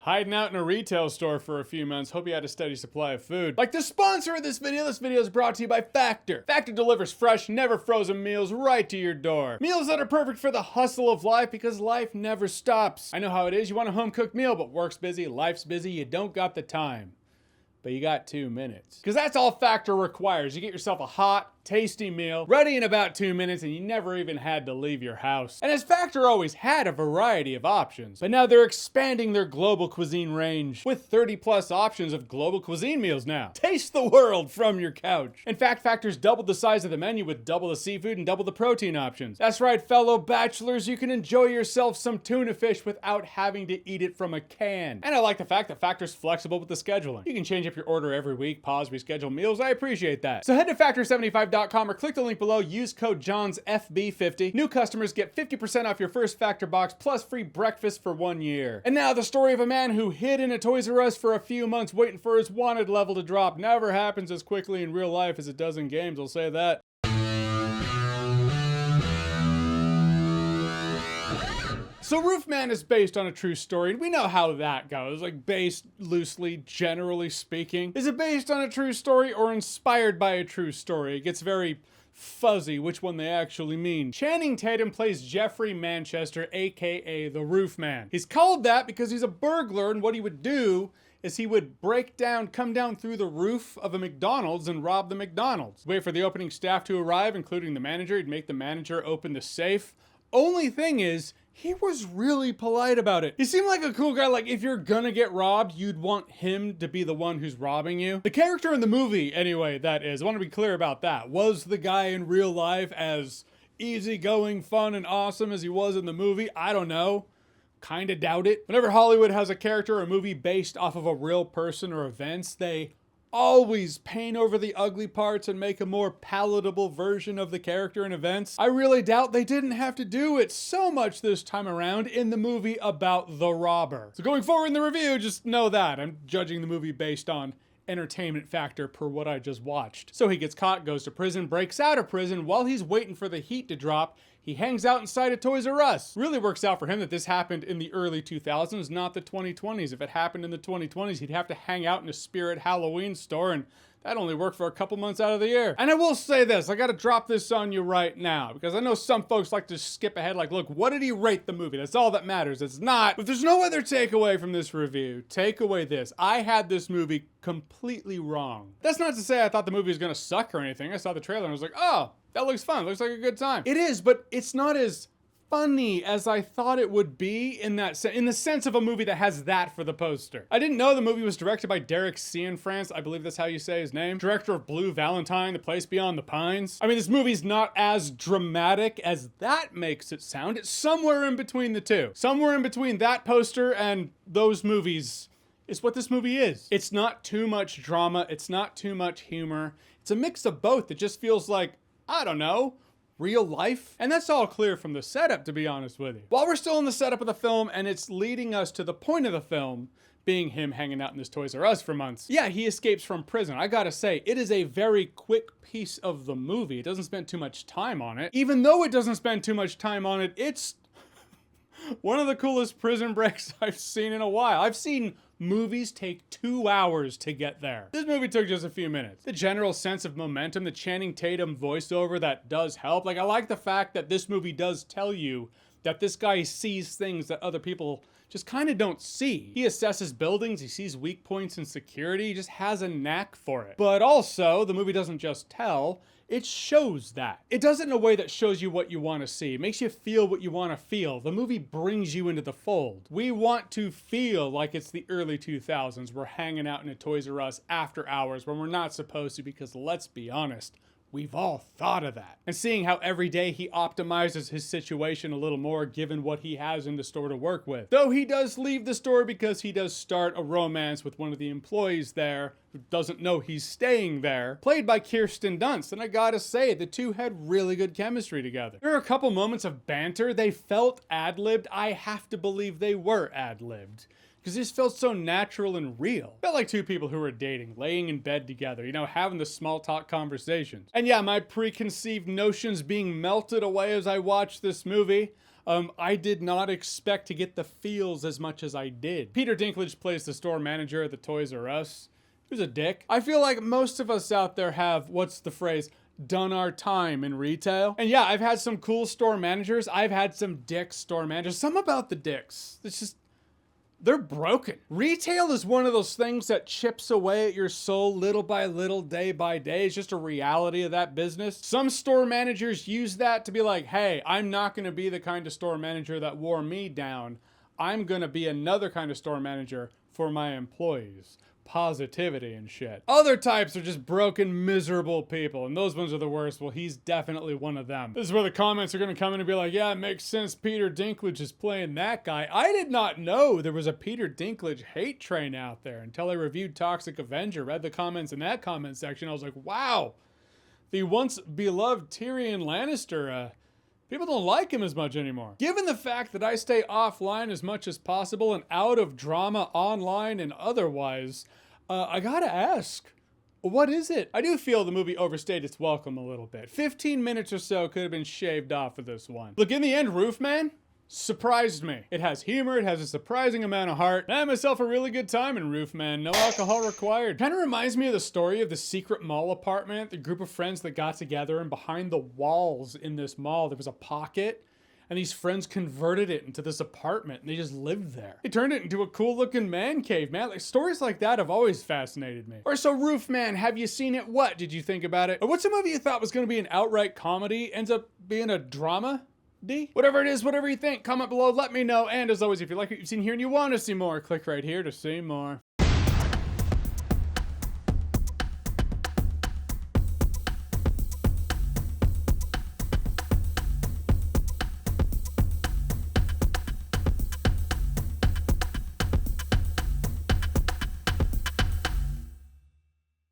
Hiding out in a retail store for a few months, hope you had a steady supply of food. Like the sponsor of this video is brought to you by Factor. Factor delivers fresh, never frozen meals right to your door. Meals that are perfect for the hustle of life because life never stops. I know how it is, you want a home cooked meal, but work's busy, life's busy, you don't got the time. But you got 2 minutes. Because that's all Factor requires. You get yourself a hot, tasty meal, ready in about 2 minutes, and you never even had to leave your house. And as Factor always had a variety of options, but now they're expanding their global cuisine range with 30 plus options of global cuisine meals now. Taste the world from your couch. In fact, Factor's doubled the size of the menu with double the seafood and double the protein options. That's right, fellow bachelors, you can enjoy yourself some tuna fish without having to eat it from a can. And I like the fact that Factor's flexible with the scheduling. You can change up your order every week, pause, reschedule meals. I appreciate that. So head to Factor75.com or click the link below, use code JOHNSFB50. New customers get 50% off your first Factor box plus free breakfast for 1 year. And now the story of a man who hid in a Toys R Us for a few months waiting for his wanted level to drop. Never happens as quickly in real life as it does in games, I'll say that. So Roofman is based on a true story, and we know how that goes, like based loosely, generally speaking. Is it based on a true story or inspired by a true story? It gets very fuzzy which one they actually mean. Channing Tatum plays Jeffrey Manchester, aka the Roofman. He's called that because he's a burglar, and what he would do is he would come down through the roof of a McDonald's and rob the McDonald's. Wait for the opening staff to arrive, including the manager. He'd make the manager open the safe. Only thing is, he was really polite about it. He seemed like a cool guy, like if you're gonna get robbed, you'd want him to be the one who's robbing you. The character in the movie, anyway, that is, I want to be clear about that. Was the guy in real life as easygoing, fun, and awesome as he was in the movie? I don't know. Kinda doubt it. Whenever Hollywood has a character or a movie based off of a real person or events, they always paint over the ugly parts and make a more palatable version of the character and events. I really doubt they didn't have to do it so much this time around in the movie about the robber. So going forward in the review, just know that I'm judging the movie based on entertainment factor per what I just watched. So he gets caught, goes to prison, breaks out of prison. While he's waiting for the heat to drop, he hangs out inside a Toys R Us. Really works out for him that this happened in the early 2000s, not the 2020s. If it happened in the 2020s, he'd have to hang out in a Spirit Halloween store, and that only worked for a couple months out of the year. And I will say this, I gotta drop this on you right now, because I know some folks like to skip ahead, like, look, what did he rate the movie? That's all that matters. It's not. If there's no other takeaway from this review, take away this. I had this movie completely wrong. That's not to say I thought the movie was gonna suck or anything. I saw the trailer and I was like, oh, that looks fun. Looks like a good time. It is, but it's not as funny as I thought it would be in the sense of a movie that has that for the poster. I didn't know the movie was directed by Derek Cianfrance. I believe that's how you say his name. Director of Blue Valentine, The Place Beyond the Pines. I mean, this movie's not as dramatic as that makes it sound. It's somewhere in between the two. Somewhere in between that poster and those movies is what this movie is. It's not too much drama. It's not too much humor. It's a mix of both. It just feels like, I don't know, real life. And that's all clear from the setup, to be honest with you. While we're still in the setup of the film and it's leading us to the point of the film being him hanging out in this Toys R Us for months. Yeah, he escapes from prison. I gotta say, it is a very quick piece of the movie. It doesn't spend too much time on it. Even though it doesn't spend too much time on it, it's one of the coolest prison breaks I've seen in a while. I've seen movies take 2 hours to get there. This movie took just a few minutes. The general sense of momentum, the Channing Tatum voiceover, that does help. Like, I like the fact that this movie does tell you that this guy sees things that other people just kind of don't see. He assesses buildings, he sees weak points in security, he just has a knack for it. But also, the movie doesn't just tell, it shows that. It does it in a way that shows you what you want to see. It makes you feel what you want to feel. The movie brings you into the fold. We want to feel like it's the early 2000s. We're hanging out in a Toys R Us after hours when we're not supposed to, because let's be honest, we've all thought of that. And seeing how every day he optimizes his situation a little more given what he has in the store to work with. Though he does leave the store because he does start a romance with one of the employees there who doesn't know he's staying there, played by Kirsten Dunst. And I gotta say, the two had really good chemistry together. There are a couple moments of banter. They felt ad-libbed. I have to believe they were ad-libbed, because this felt so natural and real. Felt like two people who were dating, laying in bed together, you know, having the small talk conversations. And yeah, my preconceived notions being melted away as I watched this movie. I did not expect to get the feels as much as I did. Peter Dinklage plays the store manager at the Toys R Us. He was a dick. I feel like most of us out there have, what's the phrase, done our time in retail. And yeah, I've had some cool store managers. I've had some dick store managers. Some about the dicks. It's just, they're broken. Retail is one of those things that chips away at your soul little by little, day by day. It's just a reality of that business. Some store managers use that to be like, hey, I'm not gonna be the kind of store manager that wore me down. I'm gonna be another kind of store manager for my employees. Positivity and shit. Other types are just broken, miserable people, and those ones are the worst. Well, he's definitely one of them. This is where the comments are gonna come in and be like, yeah, it makes sense Peter Dinklage is playing that guy. I did not know there was a Peter Dinklage hate train out there until I reviewed Toxic Avenger, read the comments in that comment section. I was like, wow, the once beloved Tyrion Lannister, people don't like him as much anymore. Given the fact that I stay offline as much as possible and out of drama online and otherwise, I gotta ask, what is it? I do feel the movie overstayed its welcome a little bit. 15 minutes or so could have been shaved off of this one. Look, in the end, Roofman surprised me. It has humor, it has a surprising amount of heart. I had myself a really good time in Roofman. No alcohol required. Kind of reminds me of the story of the secret mall apartment, the group of friends that got together, and behind the walls in this mall there was a pocket, and these friends converted it into this apartment and they just lived there. They turned it into a cool looking man cave, man. Like, stories like that have always fascinated me. Or so Roofman, have you seen it? What did you think about it? Or what's a movie you thought was going to be an outright comedy, ends up being a drama? Whatever it is, whatever you think, comment below, let me know. And as always, if you like what you've seen here and you want to see more, click right here to see more.